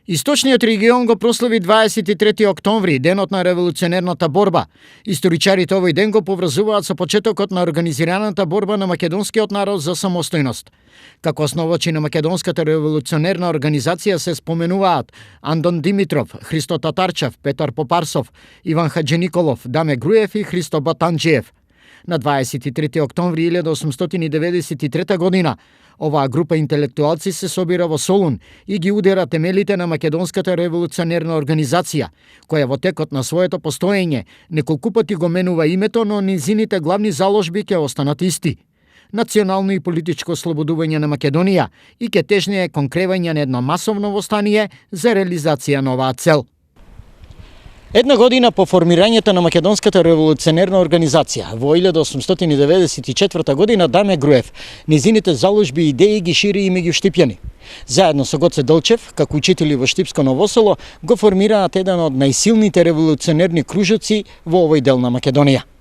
Источниот регион го прослави 23 октомври, денот на револуционерната борба. Историчарите овој ден го поврзуваат со почетокот на организираната борба на македонскиот народ за самостојност. Како основачи на македонската револуционерна организација се споменуваат Андон Димитров, Христо Татарчев, Петар Попарсов, Иван Хаџиниколов, Даме Груев и Христо Батанџиев. На 23 октомври 1893 година оваа група интелектуалци се собира во Солун и ги удера темелите на македонската револуционерна организација, која во текот на своето постоење неколку пати го менува името, но низините главни заложби ќе останат исти: национално и политичко ослободување на Македонија и ќе тежне кон кревање на едно масовно востание за реализација на оваа цел. Една година по формирањето на македонската револуционерна организација, во 1894 година Даме Груев низините заложби и идеи ги шири и меѓу штипјани. Заедно со Гоце Делчев, како учители во Штипско Ново Село, го формираат еден од најсилните револуционерни кружоци во овој дел на Македонија.